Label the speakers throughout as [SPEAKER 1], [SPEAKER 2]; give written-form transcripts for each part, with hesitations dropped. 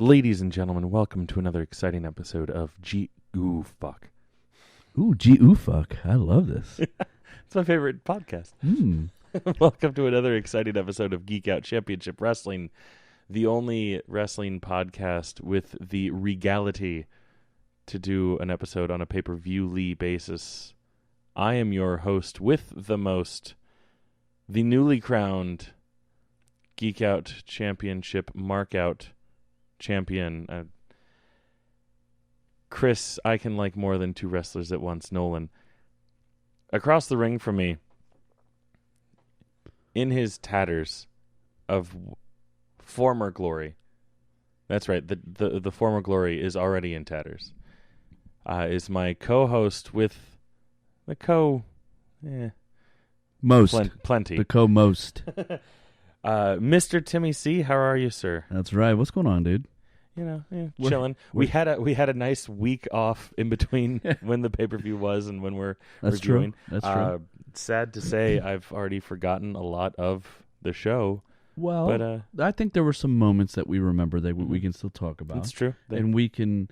[SPEAKER 1] Ladies and gentlemen, welcome to another exciting episode of Ooh, fuck.
[SPEAKER 2] Ooh, ooh, fuck. I love this.
[SPEAKER 1] It's my favorite podcast. Welcome to another exciting episode of Geek Out Championship Wrestling, the only wrestling podcast with the regality to do an episode on a pay-per-view-ly basis. I am your host with the most, the newly crowned Geek Out Championship Markout champion, Chris. I can like more than two wrestlers at once. Nolan. Across the ring from me, in his tatters of former glory. That's right. The former glory is already in tatters. Is my co-host with the
[SPEAKER 2] most
[SPEAKER 1] plenty.
[SPEAKER 2] The co-most.
[SPEAKER 1] Mr. Timmy C, how are you, sir?
[SPEAKER 2] That's right. What's going on, dude?
[SPEAKER 1] You know, chilling. We had a nice week off in between when the pay-per-view was and when we're reviewing.
[SPEAKER 2] That's true.
[SPEAKER 1] Sad to say, I've already forgotten a lot of the show.
[SPEAKER 2] Well,
[SPEAKER 1] but
[SPEAKER 2] I think there were some moments that we remember that we can still talk about.
[SPEAKER 1] That's true.
[SPEAKER 2] And we can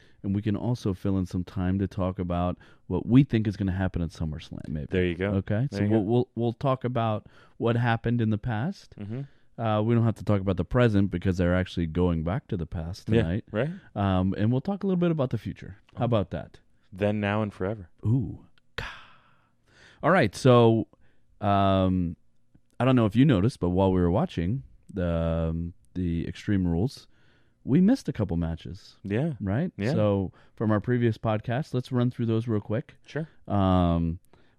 [SPEAKER 2] also fill in some time to talk about what we think is going to happen at SummerSlam. Maybe.
[SPEAKER 1] There you go.
[SPEAKER 2] Okay, so we'll talk about what happened in the past.
[SPEAKER 1] Mm-hmm.
[SPEAKER 2] We don't have to talk about the present because they're actually going back to the past tonight.
[SPEAKER 1] Yeah, right.
[SPEAKER 2] And we'll talk a little bit about the future. How about that?
[SPEAKER 1] Then, now, and forever.
[SPEAKER 2] Ooh. All right. So, I don't know if you noticed, but while we were watching the Extreme Rules, we missed a couple matches.
[SPEAKER 1] Yeah.
[SPEAKER 2] Right?
[SPEAKER 1] Yeah.
[SPEAKER 2] So, from our previous podcast, let's run through those real quick.
[SPEAKER 1] Sure.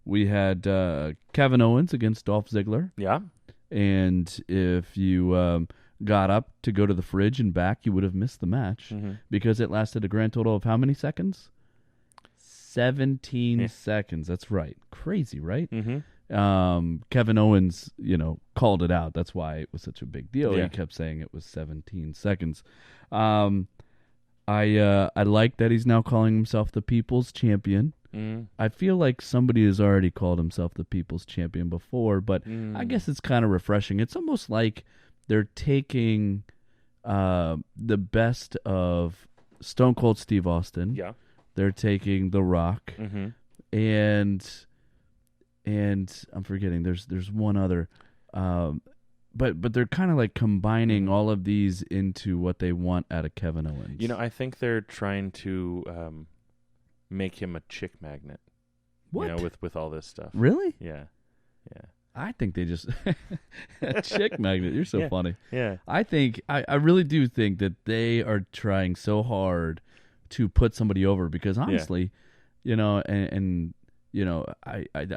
[SPEAKER 2] We had Kevin Owens against Dolph Ziggler.
[SPEAKER 1] Yeah.
[SPEAKER 2] And if you got up to go to the fridge and back, you would have missed the match because it lasted a grand total of how many seconds? 17 seconds. That's right. Crazy, right?
[SPEAKER 1] Mm-hmm.
[SPEAKER 2] Kevin Owens, called it out. That's why it was such a big deal.
[SPEAKER 1] Yeah.
[SPEAKER 2] He kept saying it was 17 seconds. I like that he's now calling himself the People's Champion. I feel like somebody has already called himself the People's Champion before, but I guess it's kind of refreshing. It's almost like they're taking the best of Stone Cold Steve Austin.
[SPEAKER 1] Yeah.
[SPEAKER 2] They're taking The Rock, and I'm forgetting. There's one other, but they're kind of like combining all of these into what they want out of Kevin Owens.
[SPEAKER 1] I think they're trying to make him a chick magnet.
[SPEAKER 2] What?
[SPEAKER 1] With all this stuff.
[SPEAKER 2] Really?
[SPEAKER 1] Yeah.
[SPEAKER 2] I think they just chick magnet. You're so funny.
[SPEAKER 1] Yeah.
[SPEAKER 2] I really do think that they are trying so hard to put somebody over because honestly, I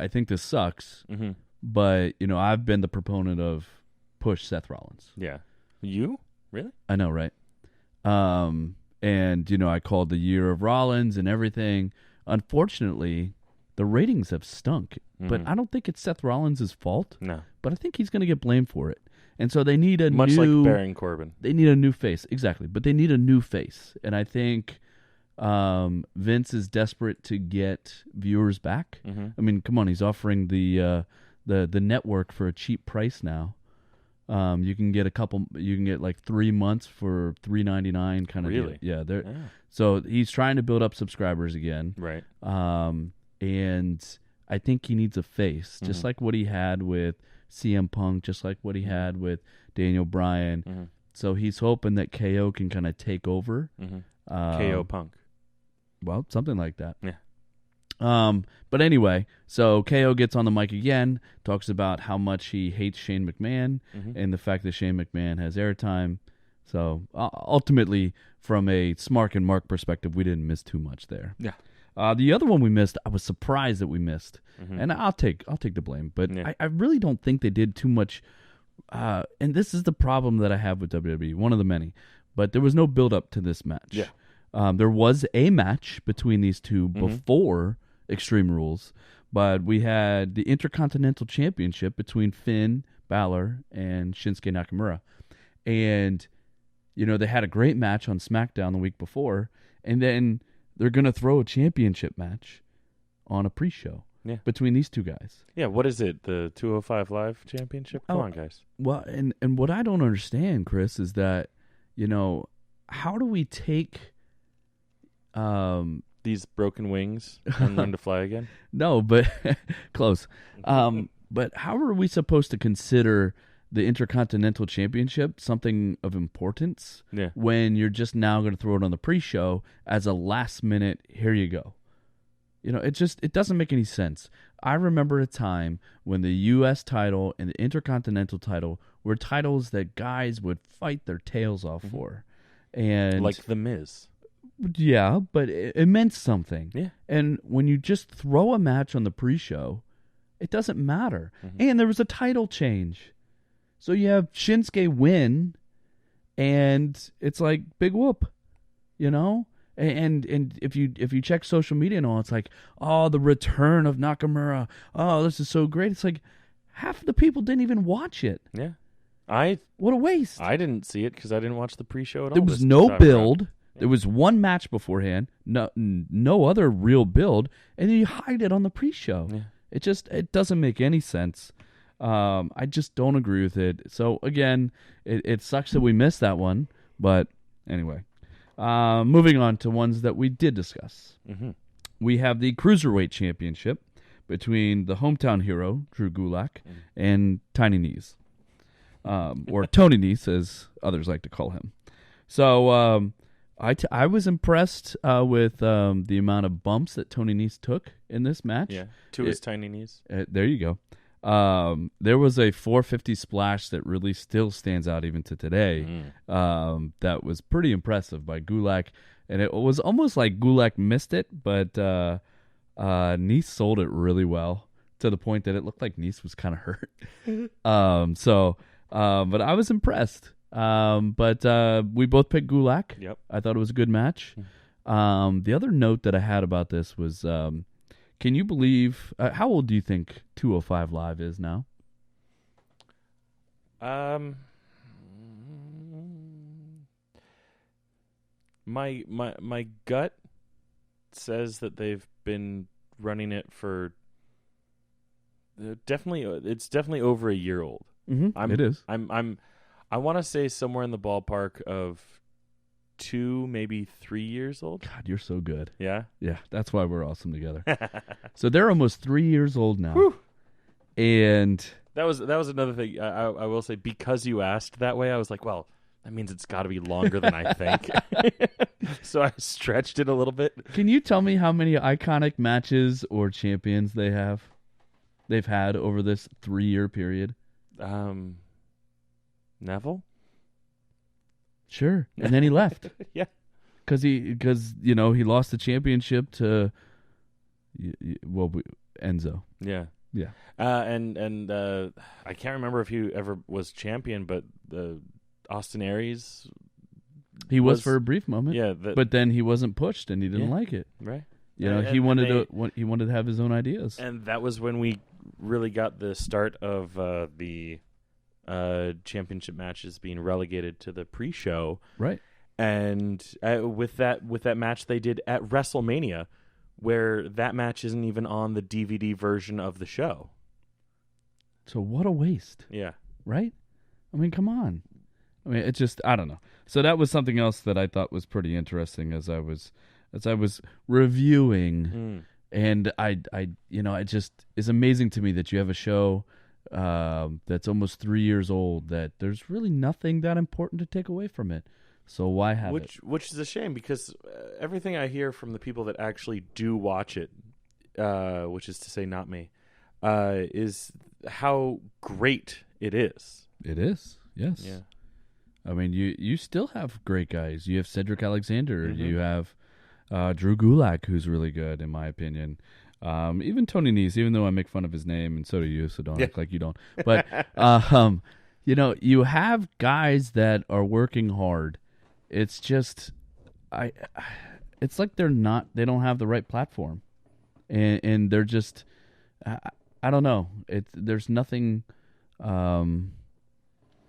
[SPEAKER 2] think this sucks.
[SPEAKER 1] Mm-hmm.
[SPEAKER 2] But I've been the proponent of push Seth Rollins.
[SPEAKER 1] Yeah. You? Really?
[SPEAKER 2] I know, right? And, I called the year of Rollins and everything. Unfortunately, the ratings have stunk. But I don't think it's Seth Rollins' fault.
[SPEAKER 1] No.
[SPEAKER 2] But I think he's going to get blamed for it. And so they need a
[SPEAKER 1] Much like Baron Corbin.
[SPEAKER 2] They need a new face. Exactly. But they need a new face. And I think Vince is desperate to get viewers back.
[SPEAKER 1] Mm-hmm.
[SPEAKER 2] I mean, come on. He's offering the network for a cheap price now. You can get like 3 months for $3.99 kind of
[SPEAKER 1] really?
[SPEAKER 2] deal. Yeah, so he's trying to build up subscribers again.
[SPEAKER 1] Right.
[SPEAKER 2] And I think he needs a face, just like what he had with CM Punk, just like what he had with Daniel Bryan.
[SPEAKER 1] Mm-hmm.
[SPEAKER 2] So he's hoping that KO can kind of take over.
[SPEAKER 1] KO Punk.
[SPEAKER 2] Well, something like that.
[SPEAKER 1] Yeah.
[SPEAKER 2] But anyway, so KO gets on the mic again, talks about how much he hates Shane McMahon and the fact that Shane McMahon has airtime. So ultimately, from a Smark and Mark perspective, we didn't miss too much there.
[SPEAKER 1] Yeah.
[SPEAKER 2] The other one we missed, I was surprised that we missed, and I'll take the blame. But I really don't think they did too much. And this is the problem that I have with WWE, one of the many. But there was no build up to this match.
[SPEAKER 1] Yeah.
[SPEAKER 2] There was a match between these two before Extreme Rules, but we had the Intercontinental Championship between Finn Balor and Shinsuke Nakamura. And, they had a great match on SmackDown the week before, and then they're going to throw a championship match on a pre-show between these two guys.
[SPEAKER 1] Yeah, what is it? The 205 Live Championship? Come on, guys.
[SPEAKER 2] Well, and what I don't understand, Chris, is that, how do we take
[SPEAKER 1] these broken wings and learn to fly again?
[SPEAKER 2] No, but close. But how are we supposed to consider the Intercontinental Championship something of importance when you're just now going to throw it on the pre-show as a last-minute, here you go? It doesn't make any sense. I remember a time when the U.S. title and the Intercontinental title were titles that guys would fight their tails off for. And
[SPEAKER 1] like The Miz.
[SPEAKER 2] Yeah, but it meant something.
[SPEAKER 1] Yeah.
[SPEAKER 2] And when you just throw a match on the pre-show, it doesn't matter. And there was a title change. So you have Shinsuke win, and it's like, big whoop, And if you check social media and all, it's like, oh, the return of Nakamura. Oh, this is so great. It's like half of the people didn't even watch it.
[SPEAKER 1] Yeah.
[SPEAKER 2] What a waste.
[SPEAKER 1] I didn't see it because I didn't watch the pre-show at all.
[SPEAKER 2] There was no build. There was one match beforehand, no other real build, and then you hide it on the pre-show. Yeah. It doesn't make any sense. I just don't agree with it. So again, it sucks that we missed that one, but anyway. Moving on to ones that we did discuss. We have the Cruiserweight Championship between the hometown hero, Drew Gulak, and Tiny Knees. Or Tony Nese, as others like to call him. So I was impressed with the amount of bumps that Tony Nese took in this match.
[SPEAKER 1] Yeah, to his tiny knees.
[SPEAKER 2] There you go. There was a 450 splash that really still stands out even to today. That was pretty impressive by Gulak. And it was almost like Gulak missed it, but Nese sold it really well to the point that it looked like Nese was kind of hurt. But I was impressed. But we both picked Gulak.
[SPEAKER 1] Yep.
[SPEAKER 2] I thought it was a good match. The other note that I had about this was, can you believe, how old do you think 205 Live is now?
[SPEAKER 1] My gut says that they've been running it for it's definitely over a year old.
[SPEAKER 2] It is.
[SPEAKER 1] I want to say somewhere in the ballpark of 2, maybe 3 years old.
[SPEAKER 2] God, you're so good.
[SPEAKER 1] Yeah?
[SPEAKER 2] Yeah, that's why we're awesome together. So they're almost 3 years old now.
[SPEAKER 1] Whew.
[SPEAKER 2] And
[SPEAKER 1] that was another thing. I will say, because you asked that way, I was like, well, that means it's got to be longer than I think. So I stretched it a little bit.
[SPEAKER 2] Can you tell me how many iconic matches or champions they've had over this 3-year period?
[SPEAKER 1] Neville?
[SPEAKER 2] Sure. And then he left.
[SPEAKER 1] Yeah.
[SPEAKER 2] Because he lost the championship to Enzo.
[SPEAKER 1] Yeah.
[SPEAKER 2] Yeah.
[SPEAKER 1] And I can't remember if he ever was champion, but Austin Aries,
[SPEAKER 2] he was for a brief moment.
[SPEAKER 1] Yeah.
[SPEAKER 2] But then he wasn't pushed and he didn't like it.
[SPEAKER 1] Right.
[SPEAKER 2] He wanted to have his own ideas.
[SPEAKER 1] And that was when we really got the start of the championship matches being relegated to the pre-show.
[SPEAKER 2] Right.
[SPEAKER 1] And with that match they did at WrestleMania, where that match isn't even on the DVD version of the show.
[SPEAKER 2] So what a waste.
[SPEAKER 1] Yeah.
[SPEAKER 2] Right? I mean, come on. I mean, it's just, I don't know. So that was something else that I thought was pretty interesting as I was reviewing. And it just is amazing to me that you have a show that's almost 3 years old, that there's really nothing that important to take away from it. So why have it?
[SPEAKER 1] Which is a shame, because everything I hear from the people that actually do watch it, which is to say not me, is how great it is.
[SPEAKER 2] It is, yes.
[SPEAKER 1] Yeah.
[SPEAKER 2] I mean, you still have great guys. You have Cedric Alexander. You have Drew Gulak, who's really good, in my opinion. Even Tony Nese, even though I make fun of his name, and so do you, so don't act like you don't. But, you have guys that are working hard. It's just, it's like they don't have the right platform. And they're just, I don't know. There's nothing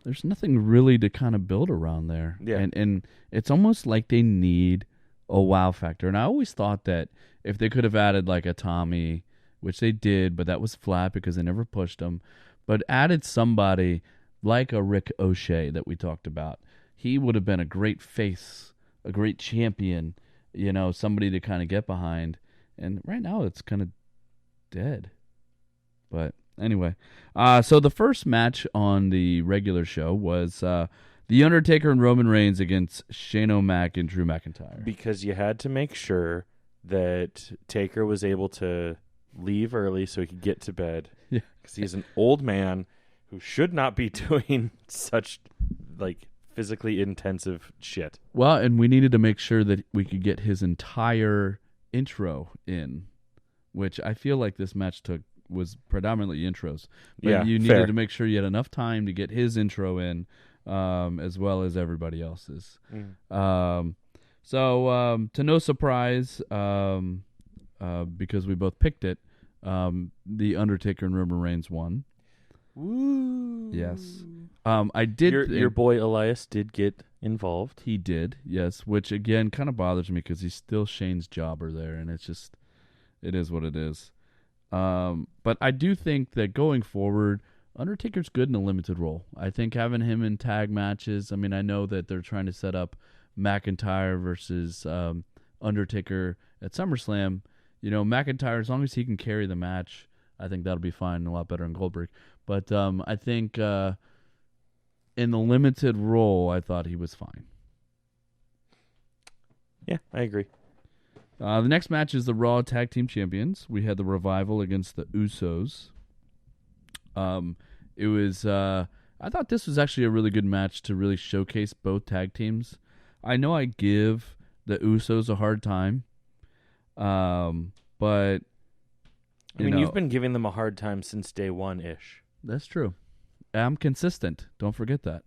[SPEAKER 2] really to kind of build around there.
[SPEAKER 1] Yeah.
[SPEAKER 2] And it's almost like they need a wow factor. And I always thought that if they could have added like a Tommy, which they did, but that was flat because they never pushed him, but added somebody like a Rick O'Shea that we talked about, he would have been a great face a great champion, somebody to kind of get behind. And right now it's kind of dead. But anyway, so the first match on the regular show was The Undertaker and Roman Reigns against Shane O'Mac and Drew McIntyre.
[SPEAKER 1] Because you had to make sure that Taker was able to leave early so he could get to bed.
[SPEAKER 2] Yeah.
[SPEAKER 1] Because he's an old man who should not be doing such, physically intensive shit.
[SPEAKER 2] Well, and we needed to make sure that we could get his entire intro in, which I feel like this match was predominantly intros. But
[SPEAKER 1] Yeah,
[SPEAKER 2] you needed
[SPEAKER 1] fair.
[SPEAKER 2] to make sure you had enough time to get his intro in, as well as everybody else's. So to no surprise, because we both picked it, The Undertaker and Roman Reigns won.
[SPEAKER 1] Woo!
[SPEAKER 2] Yes. I did.
[SPEAKER 1] Your boy Elias did get involved.
[SPEAKER 2] He did, yes, which again kind of bothers me because he's still Shane's jobber there, and it is what it is. But I do think that going forward, Undertaker's good in a limited role. I think having him in tag matches, I mean, I know that they're trying to set up McIntyre versus Undertaker at SummerSlam. McIntyre, as long as he can carry the match, I think that'll be fine, a lot better than Goldberg. But I think in the limited role, I thought he was fine.
[SPEAKER 1] Yeah, I agree.
[SPEAKER 2] The next match is the Raw Tag Team Champions. We had the Revival against the Usos. It was. I thought this was actually a really good match to really showcase both tag teams. I know I give the Usos a hard time, but
[SPEAKER 1] you've been giving them a hard time since day one-ish.
[SPEAKER 2] That's true. I'm consistent. Don't forget that.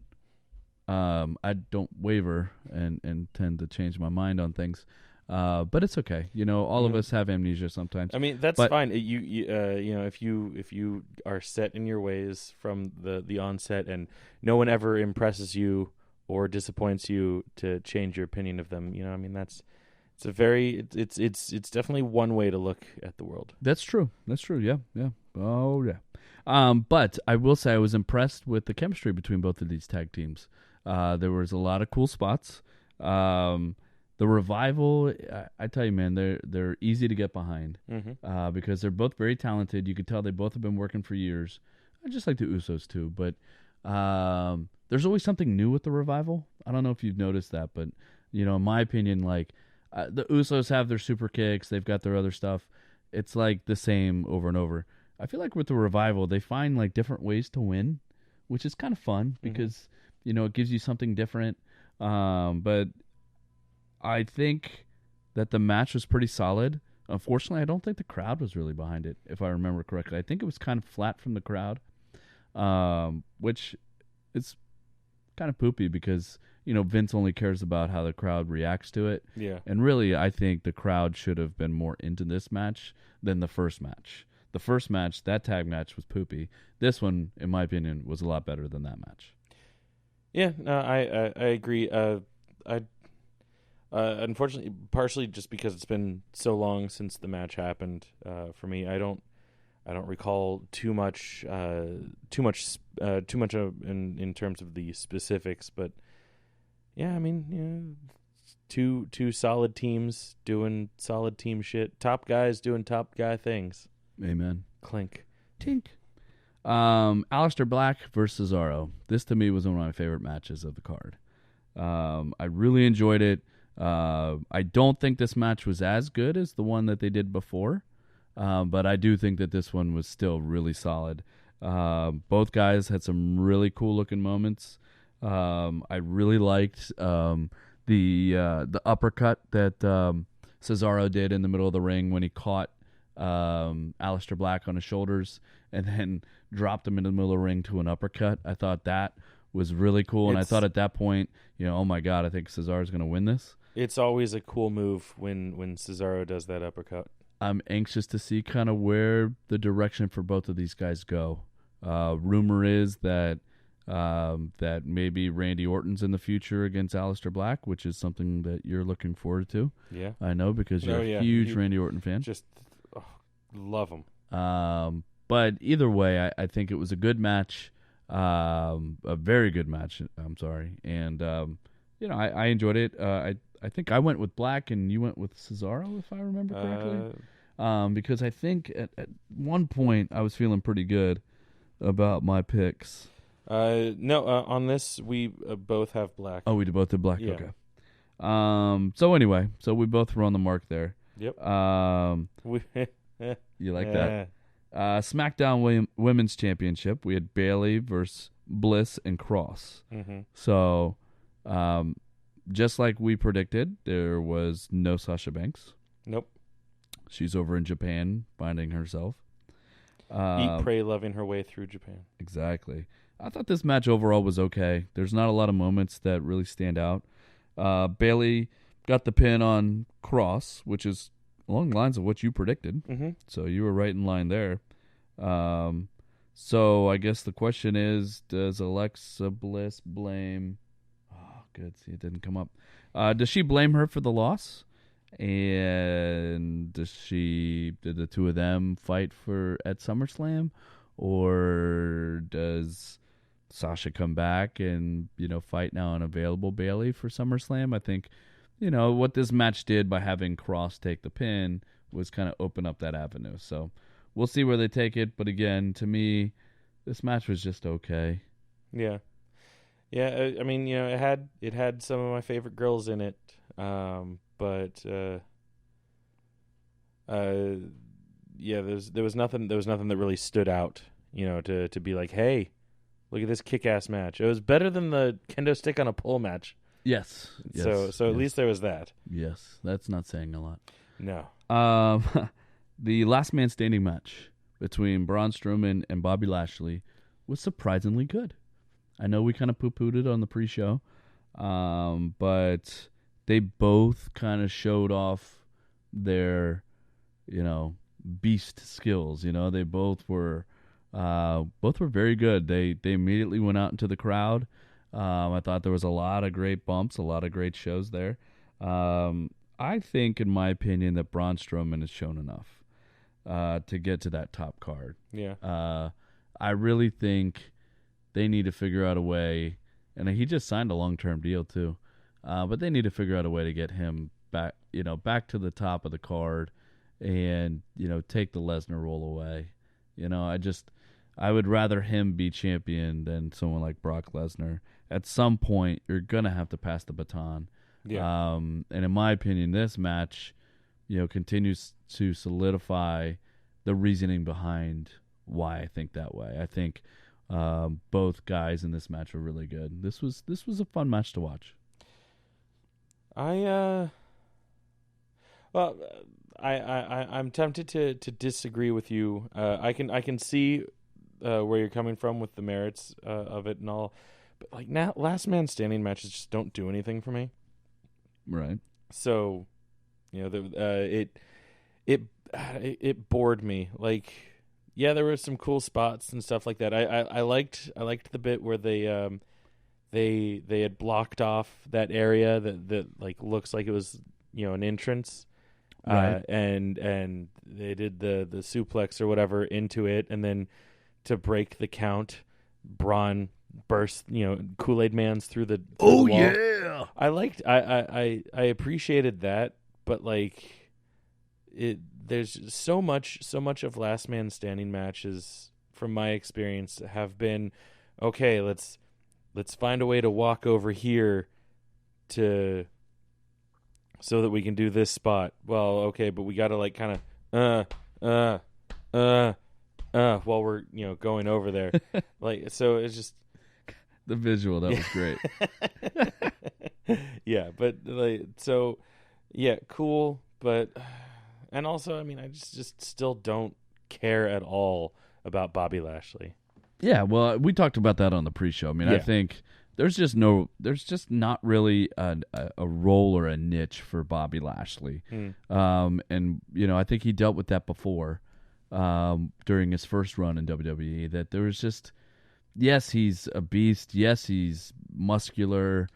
[SPEAKER 2] I don't waver and tend to change my mind on things. But it's okay. All of us have amnesia sometimes.
[SPEAKER 1] I mean, that's fine. If you are set in your ways from the onset, and no one ever impresses you or disappoints you to change your opinion of them, it's definitely one way to look at the world.
[SPEAKER 2] That's true. Yeah. Oh yeah. But I will say I was impressed with the chemistry between both of these tag teams. There was a lot of cool spots. The Revival, I tell you, man, they're easy to get behind because they're both very talented. You could tell they both have been working for years. I just like the Usos too, but there's always something new with the Revival. I don't know if you've noticed that, but in my opinion, the Usos have their super kicks, they've got their other stuff. It's like the same over and over. I feel like with the Revival, they find different ways to win, which is kind of fun because it gives you something different. But I think that the match was pretty solid. Unfortunately, I don't think the crowd was really behind it, if I remember correctly. I think it was kind of flat from the crowd, which is kind of poopy because, Vince only cares about how the crowd reacts to it.
[SPEAKER 1] Yeah.
[SPEAKER 2] And really, I think the crowd should have been more into this match than the first match. The first match, that tag match, was poopy. This one, in my opinion, was a lot better than that match.
[SPEAKER 1] Yeah, no, I agree. Unfortunately, partially just because it's been so long since the match happened, for me, I don't recall too much in terms of the specifics. But yeah, I mean, two solid teams doing solid team shit. Top guys doing top guy things.
[SPEAKER 2] Amen.
[SPEAKER 1] Clink.
[SPEAKER 2] Tink. Aleister Black versus Cesaro. This to me was one of my favorite matches of the card. I really enjoyed it. I don't think this match was as good as the one that they did before, but I do think that this one was still really solid. Both guys had some really cool looking moments. I really liked the uppercut that Cesaro did in the middle of the ring when he caught Aleister Black on his shoulders and then dropped him into the middle of the ring to an uppercut. I thought that was really cool, and I thought at that point, oh my God, I think Cesaro's going to win this.
[SPEAKER 1] It's always a cool move when Cesaro does that uppercut.
[SPEAKER 2] I'm anxious to see kind of where the direction for both of these guys go. Rumor is that maybe Randy Orton's in the future against Aleister Black, which is something that you're looking forward to.
[SPEAKER 1] Yeah,
[SPEAKER 2] I know because you're a huge Randy Orton fan.
[SPEAKER 1] Just love him.
[SPEAKER 2] But either way, I think it was a good match, a very good match. I'm sorry, and I enjoyed it. I think I went with Black and you went with Cesaro, if I remember correctly. Because I think at one point I was feeling pretty good about my picks.
[SPEAKER 1] No, on this we both have Black.
[SPEAKER 2] Oh, we both did Black.
[SPEAKER 1] Yeah.
[SPEAKER 2] Okay. So anyway, we both were on the mark there.
[SPEAKER 1] Yep.
[SPEAKER 2] You like that? SmackDown Women's Championship. We had Bayley versus Bliss and Cross.
[SPEAKER 1] Mm-hmm.
[SPEAKER 2] So, just like we predicted, there was no Sasha Banks.
[SPEAKER 1] Nope.
[SPEAKER 2] She's over in Japan finding herself.
[SPEAKER 1] Eat, pray, loving her way through Japan.
[SPEAKER 2] Exactly. I thought this match overall was okay. There's not a lot of moments that really stand out. Bayley got the pin on Cross, which is along the lines of what you predicted.
[SPEAKER 1] Mm-hmm.
[SPEAKER 2] So you were right in line there. So I guess the question is, does Alexa Bliss blame... Oh, good. See, it didn't come up. Does she blame her for the loss? And did the two of them fight at SummerSlam? Or does Sasha come back and, fight now an available Bayley for SummerSlam? I think, what this match did by having Cross take the pin was kind of open up that avenue. So we'll see where they take it. But again, to me, this match was just okay.
[SPEAKER 1] Yeah. Yeah, I mean, it had some of my favorite girls in it. But there was nothing that really stood out, to be like, hey, look at this kick-ass match. It was better than the kendo stick on a pole match.
[SPEAKER 2] Yes.
[SPEAKER 1] So at least there was that.
[SPEAKER 2] Yes, that's not saying a lot.
[SPEAKER 1] No.
[SPEAKER 2] The last man standing match between Braun Strowman and Bobby Lashley was surprisingly good. I know we kind of poo-pooed it on the pre-show, but they both kind of showed off their, beast skills. They both were very good. They immediately went out into the crowd. I thought there was a lot of great bumps, a lot of great shows there. I think, in my opinion, that Braun Strowman has shown enough to get to that top card.
[SPEAKER 1] Yeah.
[SPEAKER 2] I really think they need to figure out a way, and he just signed a long-term deal too. But they need to figure out a way to get him back, back to the top of the card, and take the Lesnar role away. I would rather him be champion than someone like Brock Lesnar. At some point, you're gonna have to pass the baton.
[SPEAKER 1] Yeah.
[SPEAKER 2] And in my opinion, this match, continues to solidify the reasoning behind why I think that way. I think both guys in this match were really good. This was a fun match to watch.
[SPEAKER 1] I'm tempted to disagree with you. I can see where you're coming from with the merits of it and all, but like now, last man standing matches just don't do anything for me.
[SPEAKER 2] Right.
[SPEAKER 1] So, it bored me. Like, yeah, there were some cool spots and stuff like that. I liked the bit where they had blocked off that area that like looks like it was an entrance,
[SPEAKER 2] right.
[SPEAKER 1] And they did the suplex or whatever into it, and then to break the count, Braun burst Kool-Aid Man's through the wall.
[SPEAKER 2] Yeah,
[SPEAKER 1] I appreciated that, but like there's so much of last man standing matches from my experience have been okay. Let's find a way to walk over here so that we can do this spot. Well, okay, but we got to like kind of while we're going over there. Like, so it's just
[SPEAKER 2] the visual that was great.
[SPEAKER 1] Yeah, but like, so yeah, cool, but and also, I mean, I just still don't care at all about Bobby Lashley.
[SPEAKER 2] Yeah, well, we talked about that on the pre-show. I mean,
[SPEAKER 1] Yeah.
[SPEAKER 2] I think there's just not really a role or a niche for Bobby Lashley. And I think he dealt with that before during his first run in WWE. That there was just, yes, he's a beast. Yes, he's muscular,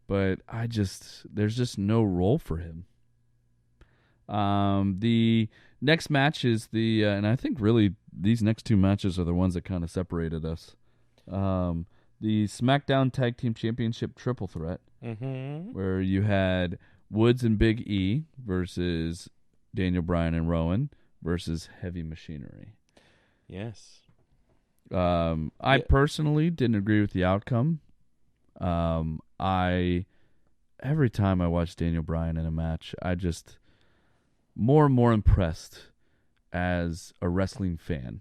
[SPEAKER 2] but there's just no role for him. The next match is and I think really these next two matches are the ones that kind of separated us. the SmackDown Tag Team Championship triple threat, where you had Woods and Big E versus Daniel Bryan and Rowan versus Heavy Machinery.
[SPEAKER 1] Yes.
[SPEAKER 2] I personally didn't agree with the outcome. Every time I watch Daniel Bryan in a match, I just more and more impressed as a wrestling fan,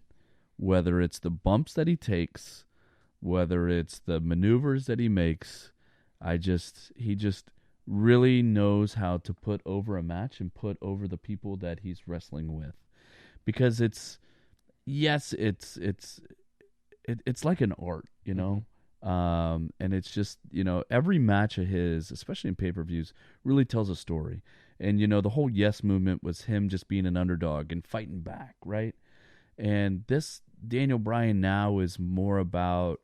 [SPEAKER 2] whether it's the bumps that he takes, whether it's the maneuvers that he makes. He just really knows how to put over a match and put over the people that he's wrestling with, because it's like an art, you know. And it's just, every match of his, especially in pay-per-views, really tells a story. And, the whole Yes movement was him just being an underdog and fighting back, right? And this Daniel Bryan now is more about,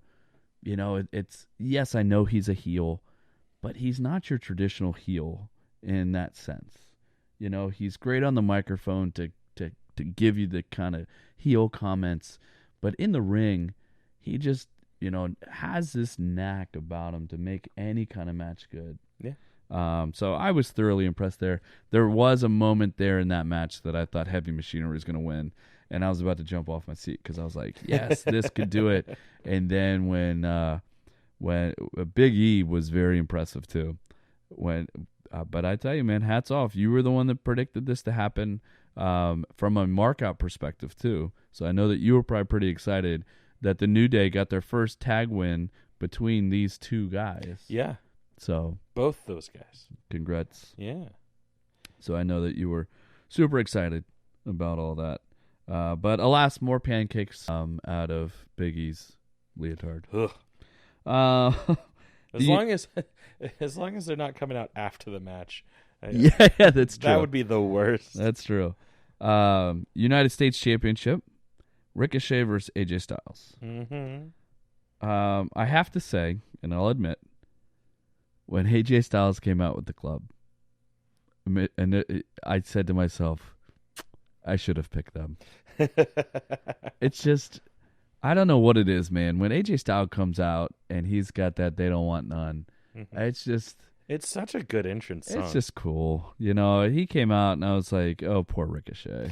[SPEAKER 2] it's, yes, I know he's a heel, but he's not your traditional heel in that sense. He's great on the microphone to give you the kind of heel comments, but in the ring, he just, has this knack about him to make any kind of match good.
[SPEAKER 1] Yeah.
[SPEAKER 2] So I was thoroughly impressed there. There was a moment there in that match that I thought Heavy Machinery was going to win, and I was about to jump off my seat because I was like, yes, this could do it. And then when Big E was very impressive too. But I tell you, man, hats off. You were the one that predicted this to happen from a markout perspective too. So I know that you were probably pretty excited that the New Day got their first tag win between these two guys.
[SPEAKER 1] Yeah.
[SPEAKER 2] So
[SPEAKER 1] both those guys.
[SPEAKER 2] Congrats.
[SPEAKER 1] Yeah.
[SPEAKER 2] So I know that you were super excited about all that. But alas, more pancakes out of Big E's leotard.
[SPEAKER 1] As long as they're not coming out after the match.
[SPEAKER 2] Yeah, that's true.
[SPEAKER 1] That would be the worst.
[SPEAKER 2] That's true. United States Championship, Ricochet versus AJ Styles. I have to say, and I'll admit, when AJ Styles came out with the club, I said to myself, I should have picked them. It's just, I don't know what it is, man. When AJ Styles comes out and he's got that "They Don't Want None," it's just,
[SPEAKER 1] it's such a good entrance song.
[SPEAKER 2] It's just cool. He came out and I was like, oh, poor Ricochet.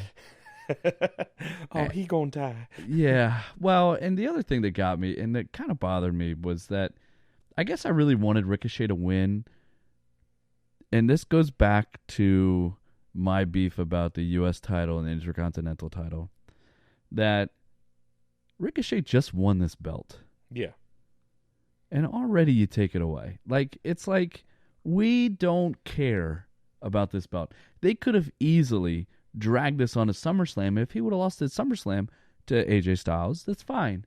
[SPEAKER 1] He gonna die.
[SPEAKER 2] Yeah. Well, and the other thing that got me and that kind of bothered me was that I guess I really wanted Ricochet to win. And this goes back to my beef about the U.S. title and the Intercontinental title. That Ricochet just won this belt.
[SPEAKER 1] Yeah.
[SPEAKER 2] And already you take it away. It's like we don't care about this belt. They could have easily dragged this on to SummerSlam. If he would have lost at SummerSlam to AJ Styles, that's fine.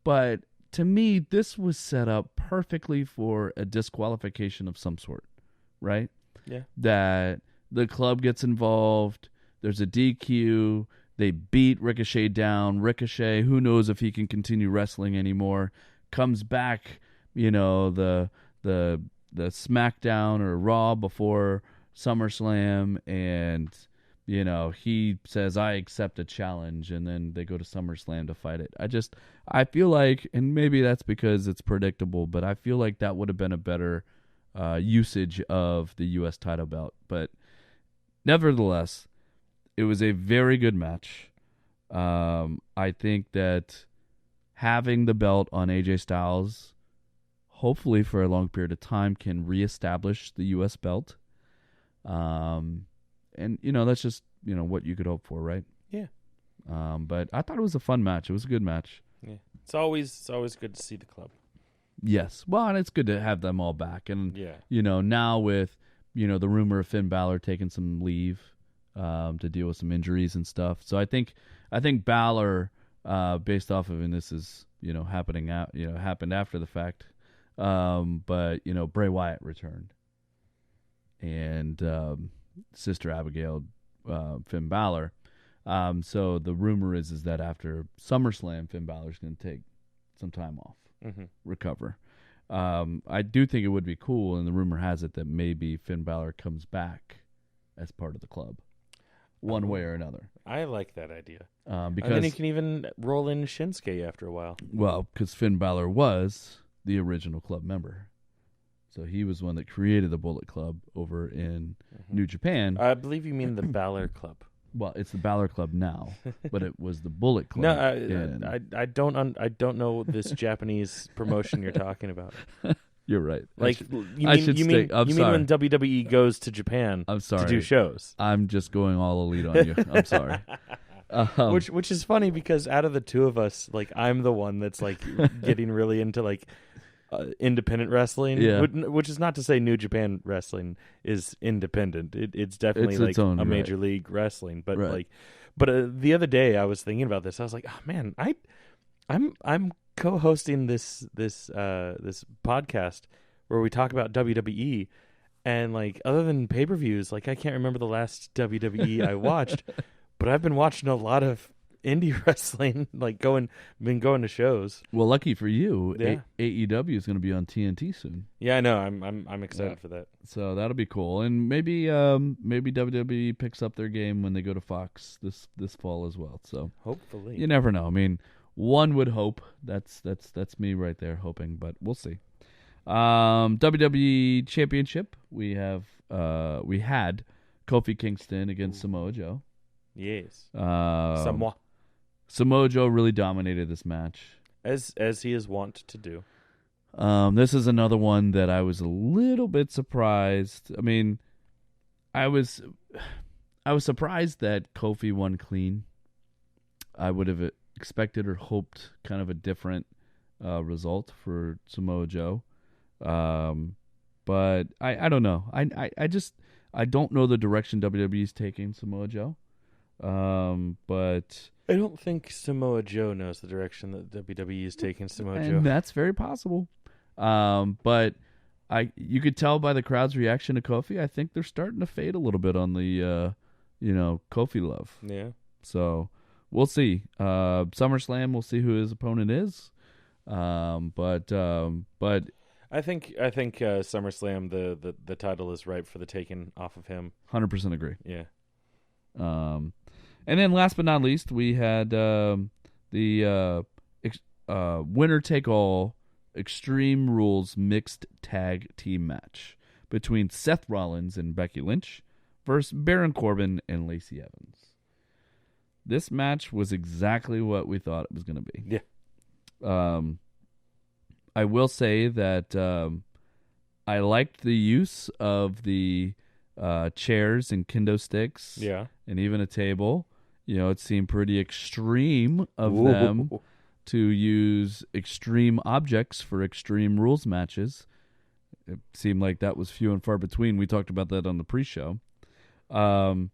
[SPEAKER 2] But to me, this was set up perfectly for a disqualification of some sort, right?
[SPEAKER 1] Yeah.
[SPEAKER 2] That the club gets involved, there's a DQ, they beat Ricochet down. Ricochet, who knows if he can continue wrestling anymore, comes back, the SmackDown or Raw before SummerSlam, and he says, I accept a challenge, and then they go to SummerSlam to fight it. I feel like, and maybe that's because it's predictable, but I feel like that would have been a better usage of the U.S. title belt. But nevertheless, it was a very good match. I think that having the belt on AJ Styles, hopefully for a long period of time, can reestablish the U.S. belt. And, that's just, what you could hope for, right?
[SPEAKER 1] Yeah.
[SPEAKER 2] But I thought it was a fun match. It was a good match.
[SPEAKER 1] Yeah. It's always good to see the club.
[SPEAKER 2] Yes. Well, and it's good to have them all back. And,
[SPEAKER 1] yeah.
[SPEAKER 2] Now with, the rumor of Finn Balor taking some leave to deal with some injuries and stuff. So I think Balor, based off of, and this is, happened after the fact, but, Bray Wyatt returned. And Sister Abigail, Finn Balor. So the rumor is that after SummerSlam, Finn Balor's going to take some time off, recover. I do think it would be cool, and the rumor has it that maybe Finn Balor comes back as part of the club, one way or another.
[SPEAKER 1] I like that idea.
[SPEAKER 2] Because
[SPEAKER 1] and then he can even roll in Shinsuke after a while.
[SPEAKER 2] Well, because Finn Balor was the original club member. So he was one that created the Bullet Club over in New Japan.
[SPEAKER 1] I believe you mean the Balor Club.
[SPEAKER 2] Well, it's the Balor Club now, but it was the Bullet Club.
[SPEAKER 1] No, I don't know this Japanese promotion you're talking about.
[SPEAKER 2] You're right.
[SPEAKER 1] Like you mean when WWE goes to Japan to do shows?
[SPEAKER 2] I'm just going all elite on you. I'm sorry.
[SPEAKER 1] Which is funny because out of the two of us, like I'm the one that's like getting really into like independent wrestling.
[SPEAKER 2] Yeah.
[SPEAKER 1] Which is not to say New Japan wrestling is independent. It's definitely like a major league wrestling. But the other day I was thinking about this. I was like, oh man, I'm co-hosting this podcast where we talk about WWE, and like other than pay-per-views, like I can't remember the last WWE I watched, but I've been watching a lot of indie wrestling, like been going to shows.
[SPEAKER 2] Well, lucky for you,
[SPEAKER 1] yeah.
[SPEAKER 2] AEW is going to be on TNT soon.
[SPEAKER 1] Yeah, I know. I'm excited for that.
[SPEAKER 2] So that'll be cool, and maybe WWE picks up their game when they go to Fox this fall as well. So
[SPEAKER 1] hopefully,
[SPEAKER 2] you never know. I mean, one would hope. That's me right there hoping, but we'll see. WWE Championship. We had Kofi Kingston against Samoa Joe.
[SPEAKER 1] Yes.
[SPEAKER 2] Samoa Joe really dominated this match,
[SPEAKER 1] as he is wont to do.
[SPEAKER 2] This is another one that I was a little bit surprised. I mean, I was surprised that Kofi won clean. I would have expected or hoped kind of a different result for Samoa Joe. But I don't know. I don't know the direction WWE is taking Samoa Joe. But
[SPEAKER 1] I don't think Samoa Joe knows the direction that WWE is taking Samoa Joe.
[SPEAKER 2] And that's very possible. But you could tell by the crowd's reaction to Kofi, I think they're starting to fade a little bit on the Kofi love.
[SPEAKER 1] Yeah.
[SPEAKER 2] So we'll see. SummerSlam, we'll see who his opponent is. But
[SPEAKER 1] I think SummerSlam the title is ripe for the taking off of him.
[SPEAKER 2] 100% agree.
[SPEAKER 1] Yeah.
[SPEAKER 2] And then last but not least, we had the winner take all Extreme Rules mixed tag team match between Seth Rollins and Becky Lynch versus Baron Corbin and Lacey Evans. This match was exactly what we thought it was going to be.
[SPEAKER 1] Yeah.
[SPEAKER 2] I will say that I liked the use of the chairs and kendo sticks.
[SPEAKER 1] Yeah.
[SPEAKER 2] And even a table. It seemed pretty extreme of them to use extreme objects for Extreme Rules matches. It seemed like that was few and far between. We talked about that on the pre-show. The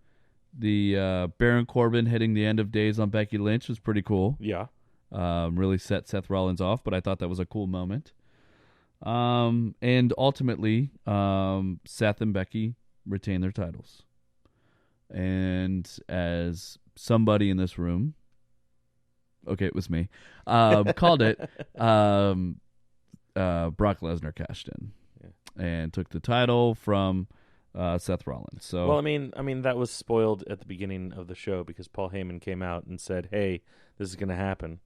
[SPEAKER 2] Baron Corbin hitting the end of days on Becky Lynch was pretty cool.
[SPEAKER 1] Yeah.
[SPEAKER 2] Really set Seth Rollins off, but I thought that was a cool moment. And ultimately, Seth and Becky retain their titles. And as somebody in this room, okay, it was me, called it, Brock Lesnar cashed in and took the title from Seth Rollins. So,
[SPEAKER 1] well, I mean that was spoiled at the beginning of the show because Paul Heyman came out and said, "Hey, this is going to happen."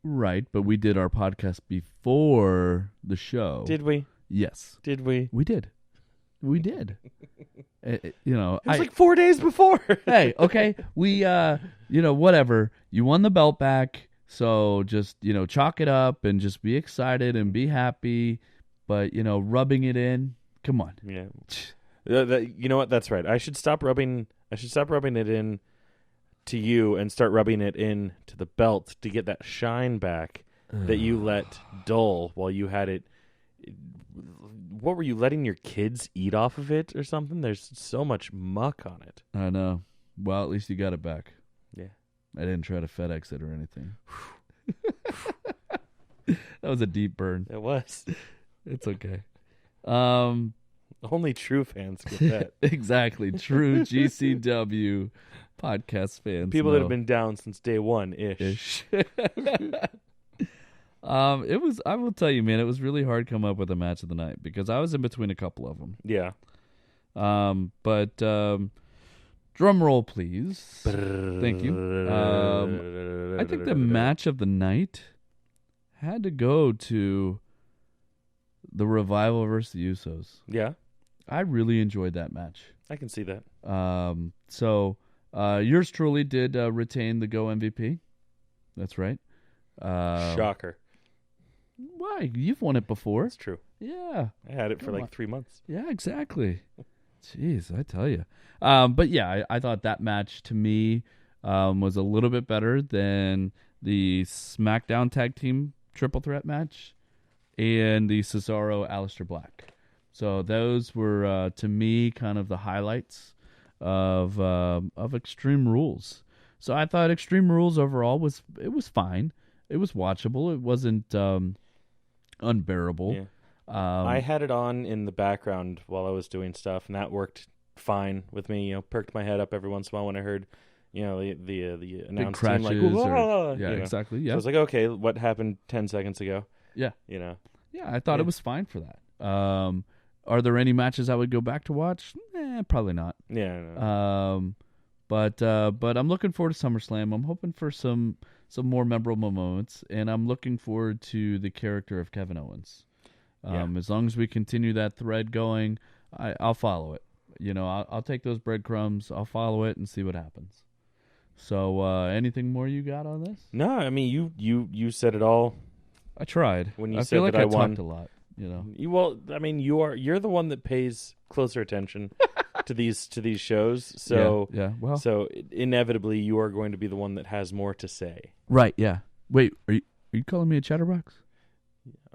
[SPEAKER 2] Right, but we did our podcast before the show.
[SPEAKER 1] Did we?
[SPEAKER 2] Yes.
[SPEAKER 1] Did we?
[SPEAKER 2] We did. We did.
[SPEAKER 1] It was like 4 days before.
[SPEAKER 2] Hey, okay. We, whatever. You won the belt back, so just, chalk it up and just be excited and be happy. But, rubbing it in, come on.
[SPEAKER 1] Yeah. You know what? That's right. I should stop rubbing it in to you and start rubbing it in to the belt to get that shine back that you let dull while you had it. What were you letting your kids eat off of it or something? There's so much muck on it.
[SPEAKER 2] I know. Well, at least you got it back.
[SPEAKER 1] Yeah.
[SPEAKER 2] I didn't try to FedEx it or anything. That was a deep burn.
[SPEAKER 1] It was.
[SPEAKER 2] It's okay.
[SPEAKER 1] Only true fans get that.
[SPEAKER 2] Exactly. True GCW podcast fans.
[SPEAKER 1] People that have been down since day one ish.
[SPEAKER 2] It was. I will tell you, man. It was really hard to come up with a match of the night because I was in between a couple of them.
[SPEAKER 1] Yeah.
[SPEAKER 2] But drum roll, please. Thank you. I think the match of the night had to go to the Revival versus the Usos.
[SPEAKER 1] Yeah,
[SPEAKER 2] I really enjoyed that match.
[SPEAKER 1] I can see that.
[SPEAKER 2] So yours truly did retain the Go MVP. That's right.
[SPEAKER 1] Shocker.
[SPEAKER 2] Why? You've won it before.
[SPEAKER 1] It's true.
[SPEAKER 2] Yeah.
[SPEAKER 1] I had it for like 3 months.
[SPEAKER 2] Yeah, exactly. Jeez, I tell you. But yeah, I thought that match to me was a little bit better than the SmackDown Tag Team Triple Threat match and the Cesaro Aleister Black. So those were to me kind of the highlights of Extreme Rules. So I thought Extreme Rules overall was fine. It was watchable. It wasn't unbearable.
[SPEAKER 1] Yeah. I had it on in the background while I was doing stuff, and that worked fine with me. Perked my head up every once in a while when I heard, the announce team like,
[SPEAKER 2] yeah, exactly. Yeah,
[SPEAKER 1] so I was like, okay, what happened 10 seconds ago?
[SPEAKER 2] Yeah,
[SPEAKER 1] Yeah,
[SPEAKER 2] I thought it was fine for that. Are there any matches I would go back to watch? Probably not.
[SPEAKER 1] Yeah. No.
[SPEAKER 2] But I'm looking forward to SummerSlam. I'm hoping for some more memorable moments, and I'm looking forward to the character of Kevin Owens. As long as we continue that thread going, I'll follow it. I'll take those breadcrumbs, I'll follow it, and see what happens. So, anything more you got on this?
[SPEAKER 1] No, I mean you said it all.
[SPEAKER 2] I tried.
[SPEAKER 1] When you
[SPEAKER 2] I
[SPEAKER 1] said
[SPEAKER 2] feel like
[SPEAKER 1] that I won,
[SPEAKER 2] talked a lot.
[SPEAKER 1] I mean, you're the one that pays closer attention to these shows. So
[SPEAKER 2] yeah. Well,
[SPEAKER 1] so inevitably you are going to be the one that has more to say.
[SPEAKER 2] Right. Yeah. Wait. Are you calling me a chatterbox?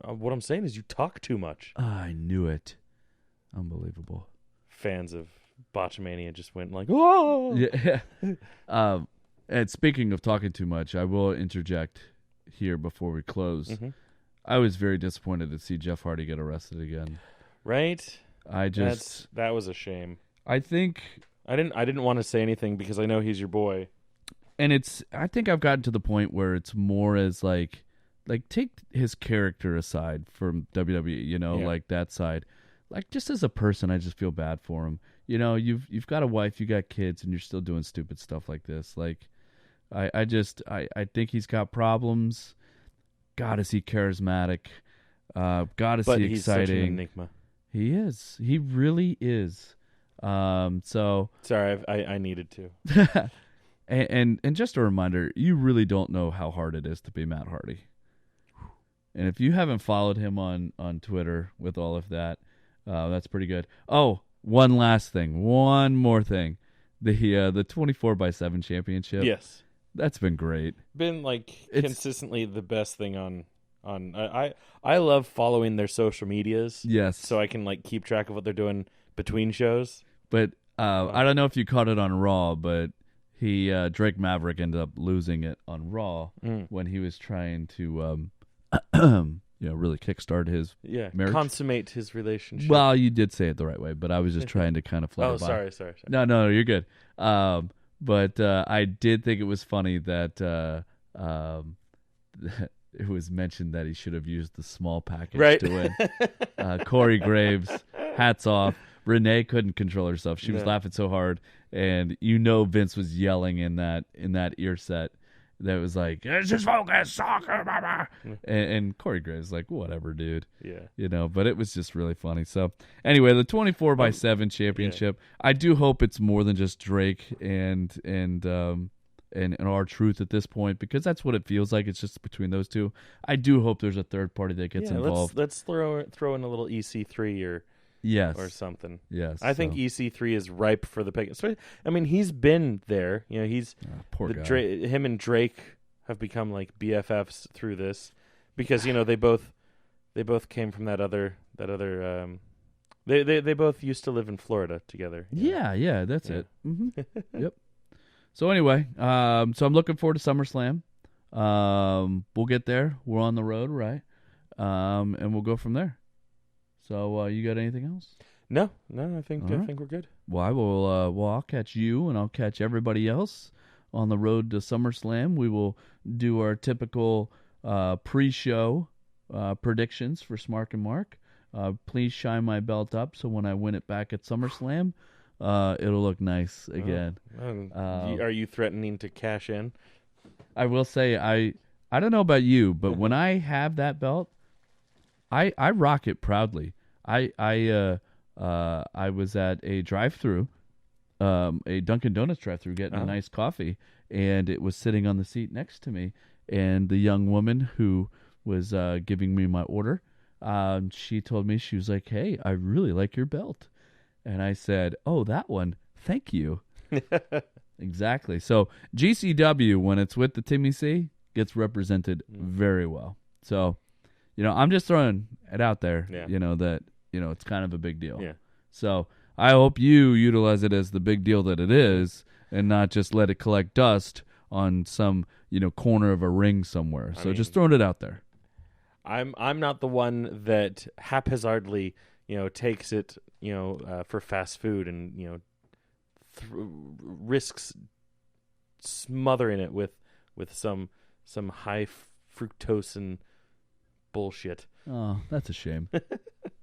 [SPEAKER 1] What I'm saying is you talk too much.
[SPEAKER 2] I knew it. Unbelievable.
[SPEAKER 1] Fans of Botchamania just went like, oh!
[SPEAKER 2] Yeah. And speaking of talking too much, I will interject here before we close.
[SPEAKER 1] Mm-hmm.
[SPEAKER 2] I was very disappointed to see Jeff Hardy get arrested again.
[SPEAKER 1] Right? That was a shame.
[SPEAKER 2] I think
[SPEAKER 1] I didn't want to say anything because I know he's your boy.
[SPEAKER 2] And I think I've gotten to the point where it's more as like take his character aside from WWE, like that side. Like just as a person, I just feel bad for him. You've got a wife, you got kids, and you're still doing stupid stuff like this. Like I think he's got problems. God, is he charismatic? God, is he exciting?
[SPEAKER 1] He's such an enigma.
[SPEAKER 2] He is. He really is. So
[SPEAKER 1] sorry, I needed to.
[SPEAKER 2] and just a reminder, you really don't know how hard it is to be Matt Hardy. And if you haven't followed him on Twitter with all of that, that's pretty good. Oh, one more thing. The 24/7 championship.
[SPEAKER 1] Yes.
[SPEAKER 2] That's been great.
[SPEAKER 1] Been consistently the best thing on I love following their social medias.
[SPEAKER 2] Yes.
[SPEAKER 1] So I can keep track of what they're doing between shows.
[SPEAKER 2] But I don't know if you caught it on Raw, but Drake Maverick ended up losing it on Raw when he was trying to really kickstart his marriage.
[SPEAKER 1] Consummate his relationship.
[SPEAKER 2] Well, you did say it the right way, but I was just trying to kind of fly by.
[SPEAKER 1] Sorry.
[SPEAKER 2] No, you're good. But I did think it was funny that it was mentioned that he should have used the small package to win. Corey Graves, hats off. Renee couldn't control herself. She was laughing so hard, and Vince was yelling in that ear set. That was like, it's just focus, soccer, mama. And Corey Graves like, whatever, dude.
[SPEAKER 1] Yeah.
[SPEAKER 2] But it was just really funny. So anyway, the 24/7 championship. I do hope it's more than just Drake and R-Truth at this point, because that's what it feels like. It's just between those two. I do hope there's a third party that gets involved.
[SPEAKER 1] Let's throw in a little EC3 or something.
[SPEAKER 2] Yes.
[SPEAKER 1] I think EC3 is ripe for the pick. I mean, he's been there. He's
[SPEAKER 2] poor guy.
[SPEAKER 1] Him and Drake have become like BFFs through this because they both came from that other they both used to live in Florida together.
[SPEAKER 2] Yeah, that's it. Mm-hmm. Yep. So anyway, so I'm looking forward to SummerSlam. We'll get there. We're on the road, right? And we'll go from there. So you got anything else?
[SPEAKER 1] No. I think we're good.
[SPEAKER 2] Well, I will. I'll catch you, and I'll catch everybody else on the road to SummerSlam. We will do our typical pre-show predictions for Smart and Mark. Please shine my belt up so when I win it back at SummerSlam, it'll look nice again.
[SPEAKER 1] Are you threatening to cash in?
[SPEAKER 2] I will say I don't know about you, but when I have that belt, I rock it proudly. I was at a drive-through, a Dunkin' Donuts drive-through, getting a nice coffee, and it was sitting on the seat next to me. And the young woman who was giving me my order, she told me, she was like, "Hey, I really like your belt," and I said, "Oh, that one, thank you." Exactly. So GCW, when it's with the Timmy C, gets represented very well. So, I'm just throwing it out there, that, it's kind of a big deal.
[SPEAKER 1] Yeah.
[SPEAKER 2] So I hope you utilize it as the big deal that it is and not just let it collect dust on some, corner of a ring somewhere. So just throwing it out there.
[SPEAKER 1] I'm not the one that haphazardly, takes it, for fast food and, risks smothering it with some high fructose and bullshit.
[SPEAKER 2] Oh, that's a shame.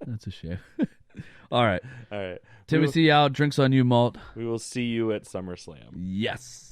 [SPEAKER 2] That's a shame. All right.
[SPEAKER 1] All right.
[SPEAKER 2] Timmy C out. Drinks on you, Malt.
[SPEAKER 1] We will see you at SummerSlam.
[SPEAKER 2] Yes.